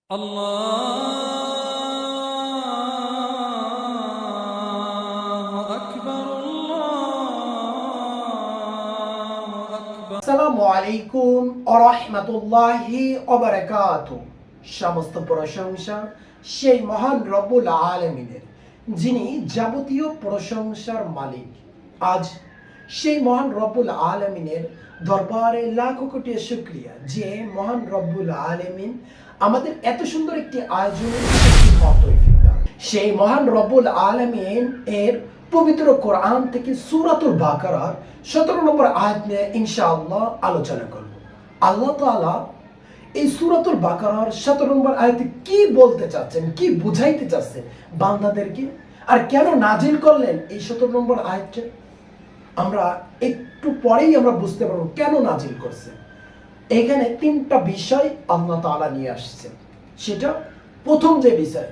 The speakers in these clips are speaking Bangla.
আসসালামু আলাইকুম ওয়া রাহমাতুল্লাহি ওয়া বারাকাতুহু। সমস্ত প্রশংসা সেই মহান রব্বুল আলামিনের, যিনি যাবতীয় প্রশংসার মালিক। আজ সেই মহান রব্বুল আলামিনের দরবারে লাখো কোটি শুকরিয়া যে মহান রব্বুল আলামিন আমাদের এত সুন্দর একটি আয়োজনের তৌফিক দান। সেই মহান রব্বুল আলামিন এর পবিত্র কোরআন থেকে সূরাতুল বাকারার 17 নম্বর আয়াত নিয়ে ইনশাআল্লাহ আলোচনা করব। আল্লাহ তাআলা এই সূরাতুল বাকারার 17 নম্বর আয়াতে কি বলতে চাচ্ছেন, কি বুঝাইতে চাচ্ছেন বান্দাদেরকে, আর কেন নাজিল করলেন এই 17 নম্বর আয়াতটা, আমরা একটু পরেই আমরা বুঝতে পারবো কেন নাজিল করছে। এখানে তিনটা বিষয় আল্লাহ তাআলা নিয়ে আসছেন। সেটা প্রথম যে বিষয়,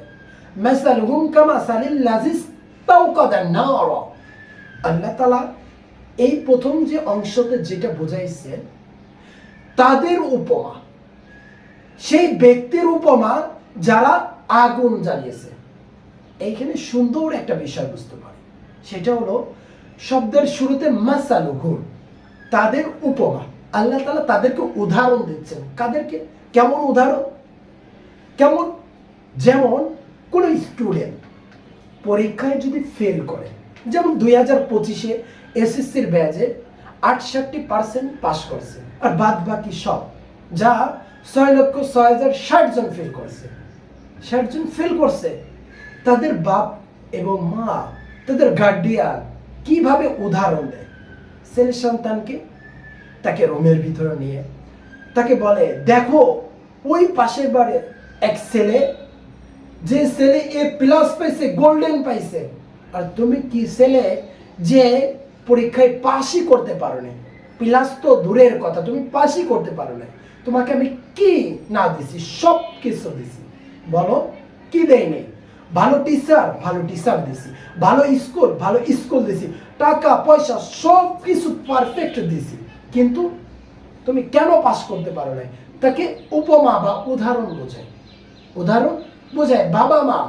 মাসালুহুম কামাসালিল লাযিস তাওকাদান নার। আল্লাহ তাআলা এই প্রথম যে অংশতে যেটা বোঝাইছেন, তাদের উপমা, সেই ব্যক্তির উপমা যারা আগুন জ্বালিয়েছে। এইখানে সুন্দর একটা বিষয় বুঝতে পারি, সেটা হলো শব্দের শুরুতে মাসালুহুম, তাদের উপমা। আল্লাহ তাআলা তাদেরকে উদাহরণ দিচ্ছেন। কাদেরকে? কেমন উদাহরণ? কেমন? যেমন কোন স্টুডেন্ট পরীক্ষায় যদি ফেল করে, যেমন 2025-এ এসএসসির ব্যাচে 68% পাস করছে, আর বাদ বাকি সব যা 6,06,060 জন ফেল করছে, 60 জন ফেল করছে। তাদের বাপ এবং মা, তাদের গার্ডিয়ান কিভাবে উদাহরণ দেয় ছেলে সন্তানকে, তাকে রুমের ভিতরে নিয়ে তাকে বলে, দেখো ওই পাশের বাড়ির এক ছেলে, যে ছেলে A+ পাইছে, গোল্ডেন পাইছে, আর তুমি কি ছেলে যে পরীক্ষায় পাসই করতে পারো না, প্লাস তো দূরের কথা, তুমি পাসই করতে পারো না। তোমাকে আমি কি না দিছি? সব কিছু দিছি। বলো কি দেয়নি? ভালো টিচার দিছি, ভালো স্কুল দিছি, টাকা পয়সা সব কিছু পারফেক্ট দিছি, কিন্তু তুমি কেন পাস করতে পারো না? তাকে উপমা বা উদাহরণ বোঝায় বাবা মা।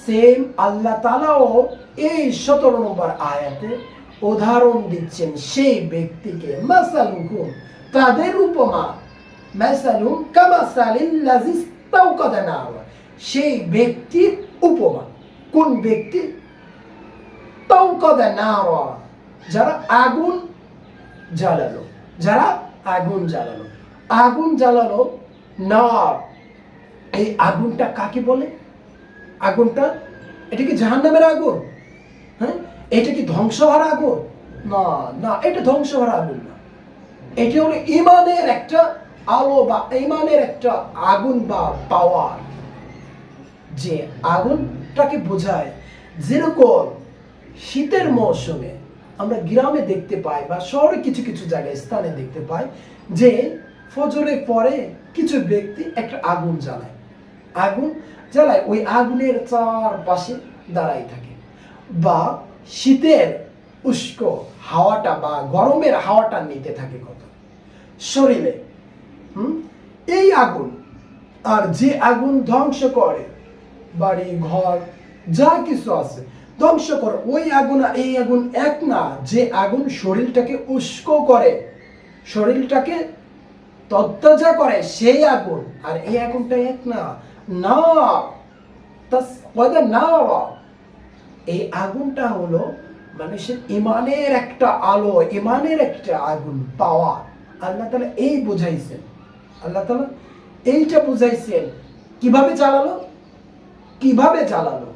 সেম আল্লাহ তাআলাও এই 17 নম্বর আয়াতে উদাহরণ দিচ্ছেন সেই ব্যক্তিকে। মাসালুহুম, তাদের উপমা, মাসালুহুম কামাসালিল লাযিস তাওকাদা নার, সেই ব্যক্তির উপমা। কোন ব্যক্তি? তাওকাদা নার, যারা আগুন জ্বালালো, আগুন জ্বালালো নার। এই আগুনটা কাকে বলে? আগুনটা, এটা কি জাহান্নামের আগুন? হ্যাঁ, এটা কি ধ্বংস হওয়ার আগুন? না, এটা ধ্বংস হওয়ার আগুন না। এটা হলো ঈমানের একটা আলো বা ঈমানের একটা আগুন বা পাওয়ার, যে আগুনটাকে বোঝায়। যেরকম শীতের মৌসুমে আমরা গ্রামে দেখতে পাই বা শহরে কিছু কিছু জায়গায় স্থানে দেখতে পাই যে ফজরের পরে কিছু ব্যক্তি একটা আগুন জ্বালায়, ওই আগুনের চারপাশে দাঁড়াই থাকে, বা শীতের উষ্ণ হাওয়াটা বা গরমের হাওয়াটা নিতে থাকে কত শরীরে। এই আগুন, আর যে আগুন ধ্বংস করে বাড়ি ঘর যা কিছু আছে ধ্বংস করে, ওই আগুন আর এই আগুন এক না। যে আগুন শরীরটাকে উষ্ণ করে, শরীরটাকে তরতাজা করে, সেই আগুন আর এই আগুনটা এক না। এই আগুনটা হলো মানুষের ঈমানের একটা আলো, ঈমানের একটা আগুন, পাওয়া। আল্লাহ তাআলা এই বুঝাইছেন, এইটা বুঝাইছেন। কিভাবে জ্বালালো?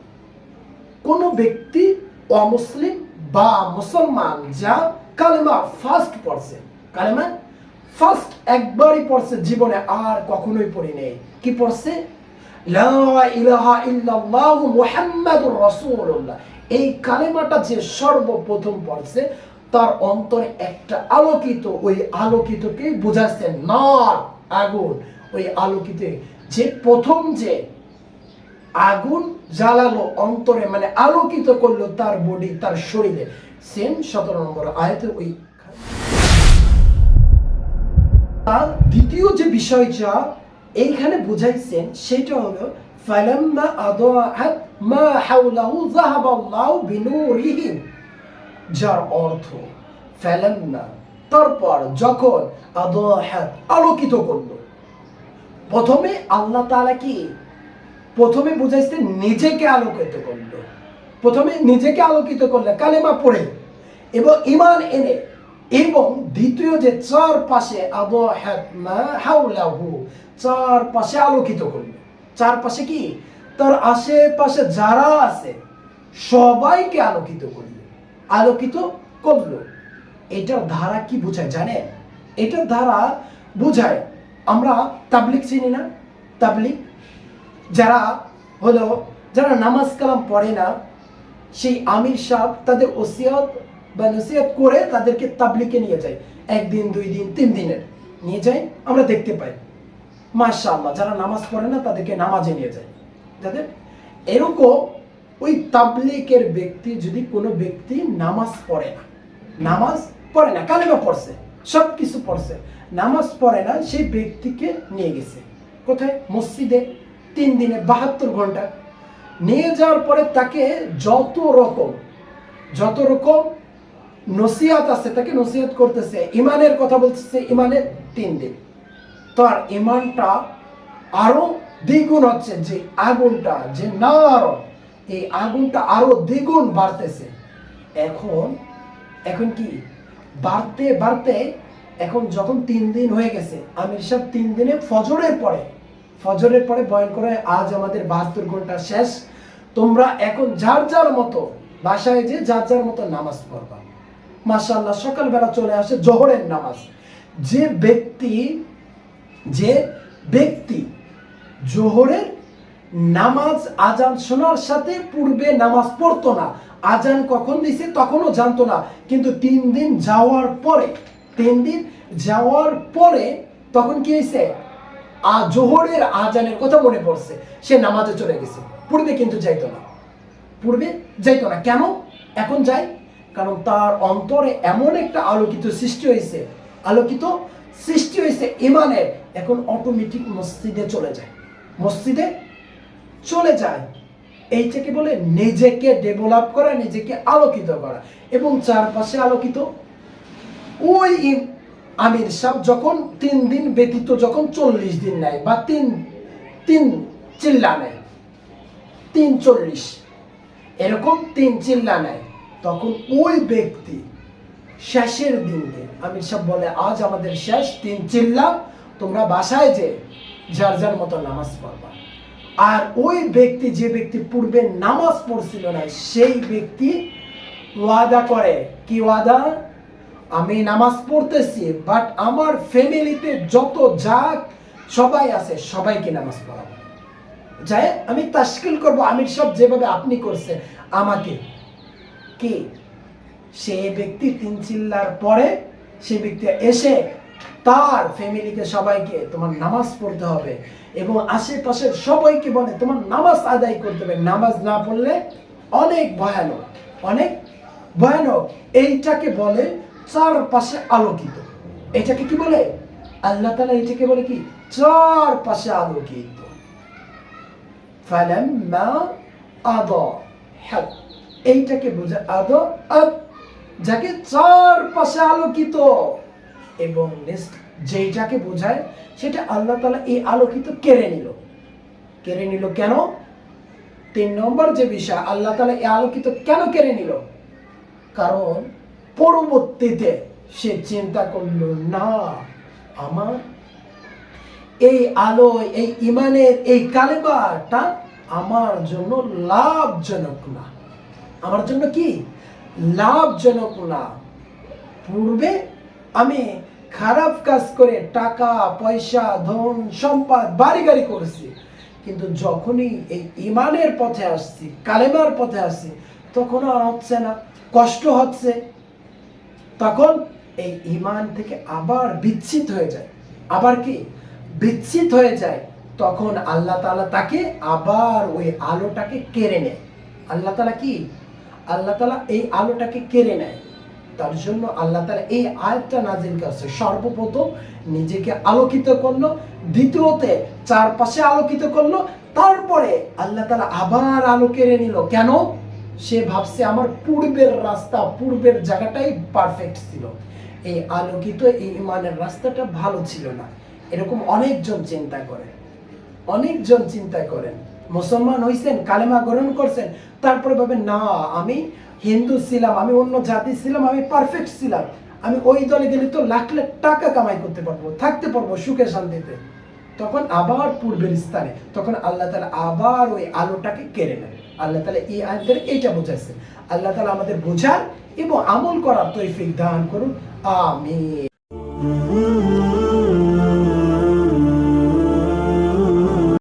কোন ব্যক্তি অমুসলিম বা মুসলমান যা কালেমা ফার্স্ট পড়ছে, ফার্স্ট একবারই পড়ছে জীবনে, আর কখনোই পড়ি নেই। কি পড়ছে? লা ইলাহা ইল্লাল্লাহু মুহাম্মাদুর রাসূলুল্লাহ। এই কালেমাটা যে সর্বপ্রথম পড়ছে, তার অন্তরে একটা আলোকিত, ওই আলোকিতকে বোঝাচ্ছেন নার, আগুন। ওই আলোকিত যে প্রথম যে আগুন জ্বালালো অন্তরে, মানে আলোকিত করলো তার বডি, তার শরীরে, সেম 17 নম্বর আয়াতে ওই। আর দ্বিতীয় যে বিষয়টা, এইখানে বুঝাইছেন সেটা হলো ফালাম্মা আদাআত মা হাওলাহু যাহাবাল্লাহু বিনূরিহিম, যার অর্থ ফালাম্মা, তারপর যখন আদাআত আলোকিত করলো। প্রথমে আল্লাহ তাআলা কি প্রথমে বুঝাইছেন নিজেকে আলোকিত করলো, প্রথমে নিজেকে আলোকিত করলে কালেমা পড়ে এবং ঈমান এনে, এবং দ্বিতীয় যে চারপাশে আদাআত মা হাওলাহু, চারপাশে আলোকিত করলো। চারপাশে কি তার আশেপাশে যারা আছে সবাইকে আলোকিত করলো, আলোকিত করলো। এটার ধারা কি বোঝায় জানেন? এটার ধারা বোঝায়, আমরা তাবলিগ চিনি না? তাবলিগ যারা হলো যারা নামাজ কালাম পড়ে না, সেই আমির সাহেব তাদের ওসিয়ত বা নসিহত করে তাদেরকে তাবলিগে নিয়ে যায়, একদিন 2 দিন 3 দিনের নিয়ে যায়, আমরা দেখতে পাই। মাশাআল্লাহ, যারা নামাজ পড়ে না তাদেরকে নামাজে নিয়ে যায়। যাদের এরকম ওই তাবলিগের ব্যক্তি, যদি কোনো ব্যক্তি নামাজ পড়ে না, কালেমা পড়ছে, সব কিছু পড়ছে, নামাজ পড়ে না, সেই ব্যক্তিকে নিয়ে গেছে কোথায়? মসজিদে 3 দিনে 72 ঘন্টা নিয়ে যাওয়ার পরে তাকে যত রকম নসিহত আছে তাকে নসিহত করতেছে, ইমানের কথা বলতেছে, ইমানের 3 দিন। তার ইমানটা আরো দ্বিগুণ হচ্ছে, যে আগুনটা, যে নার, এই আগুনটা আরো দ্বিগুণ বাড়তেছে। এখন কি বাড়তে বাড়তে এখন যখন 3 দিন হয়ে গেছে, আমির সাহেব 3 দিনে ফজরের পরে বয়ান করে, আজ আমাদের 72 ঘন্টা শেষ, তোমরা এখন যার যার মতো বাসায় যে যার যার মতো নামাজ পড়বা। মাশাআল্লাহ, সকালবেলা চলে আসে জোহরের নামাজ। যে ব্যক্তি জোহরের নামাজ আজান শোনার সাথে পূর্বে নামাজ পড়তো না, আজান কখন দিছে তখনও জানতো না, কিন্তু 3 দিন যাওয়ার পরে তখন কি হয়েছে? জোহরের আজানের কথা মনে পড়ছে, সে নামাজে চলে গেছে। পূর্বে কিন্তু যাইতো না। কেন এখন যায়? কারণ তার অন্তরে এমন একটা আলোকিত সৃষ্টি হয়েছে ইমানের, এখন অটোমেটিক মসজিদে চলে যায়। এইটাকে বলে নিজেকে ডেভেলপ করা, নিজেকে আলোকিত করা, এবং চারপাশে আলোকিত। ওই আমির সাহেব যখন 3 দিন ব্যতীত যখন 40 দিন নেয়, বা তিন চিল্লা নেয়, 340 এরকম 3 চিল্লা নেয়, তখন ওই ব্যক্তি শেষের দিনে আমির সাহেব বলে, আজ আমাদের শেষ 3 চিল্লা, তোমরা বাসায় যে যার যার মতো নামাজ পড়বা। আর ওই ব্যক্তি, যে ব্যক্তি পূর্বে নামাজ পড়ছিল না, সেই ব্যক্তি ওয়াদা করে, কি ওয়াদা? আমি নামাজ পড়তেছি, বাট আমার ফ্যামিলিতে যত সবাই আছে সবাইকে নামাজ পড়াবো, যাই আমি তাশকিল করবো, আমির সব যেভাবে আপনি করছেন আমাকে। কি সেই ব্যক্তি 3 চিল্লার পরে সেই ব্যক্তি এসে তার ফ্যামিলিকে সবাইকে তোমার নামাজ পড়তে হবে, এবং আশেপাশের সবাইকে বলে তোমার নামাজ আদায় করতে হবে, নামাজ না পড়লে অনেক ভয়ানক। এইটাকে বলে চারপাশে আলোকিত। এটাকে কি বলে? আল্লাহ তাআলা এটাকে বলে কি? চারপাশে আলোকিত। ফালাম্মা আদাআত, এইটাকে বোঝায় আদাআত, যাকে চারপাশে আলোকিত। এবং নেক্সট যেটাকে বোঝায় সেটা আল্লাহ তাআলা এই আলোকিত কেড়ে নিল। কেন? 3 নম্বর যে বিষয়, আল্লাহ তাআলা এই আলোকিত কেন কেড়ে নিল? কারণ পরবর্তীতে সে চিন্তা করলো, না, আমার এই আলো, এই ইমানের এই কালেমাটা আমার জন্য লাভজনক না। আমার জন্য কি লাভজনক না? পূর্বে আমি খারাপ কাজ করে টাকা পয়সা ধন সম্পদ বাড়ি গাড়ি করেছি, কিন্তু যখনই এই ইমানের পথে আসছি, কালেমার পথে আসছি, তখন আর হচ্ছে না, কষ্ট হচ্ছে। তখন এই ইমান থেকে আবার বিচ্ছিত হয়ে যায়। তখন আল্লাহ তাআলা তাকে আবার ওই আলোটাকে কেড়ে নেয়। আল্লাহ তাআলা এই আলোটাকে কেড়ে নেয়। তার জন্য আল্লাহ তাআলা এই আয়াতটা নাযিল করছে। সর্বপ্রথম নিজেকে আলোকিত করলো, দ্বিতীয়তে চারপাশে আলোকিত করলো, তারপরে আল্লাহ তাআলা আবার আলো কেড়ে নিল। কেন? সে ভাবছে আমার পূর্বের রাস্তা, পূর্বের জায়গাটাই পারফেক্ট ছিল, এই আলোকিত এই ইমানের রাস্তাটা ভালো ছিল না। এরকম অনেকজন চিন্তা করেন। মুসলমান হইছেন, কালেমা গ্রহণ করছেন, তারপরে ভাবেন না আমি হিন্দু ছিলাম, আমি অন্য জাতি ছিলাম, আমি পারফেক্ট ছিলাম, আমি ওই দলে গেলে তো লাখ লাখ টাকা কামাই করতে পারবো, থাকতে পারবো সুখে শান্তিতে। তখন আবার পূর্বের স্থানে, তখন আল্লাহ তাআলা আবার ওই আলোটাকে কেড়ে নেন। আল্লাহ তাআলা এই আয়াতের এইটা বোঝাইছে। আল্লাহ তাআলা আমাদের বোঝার এবং আমল করার তৌফিক দান করুন। আমিন।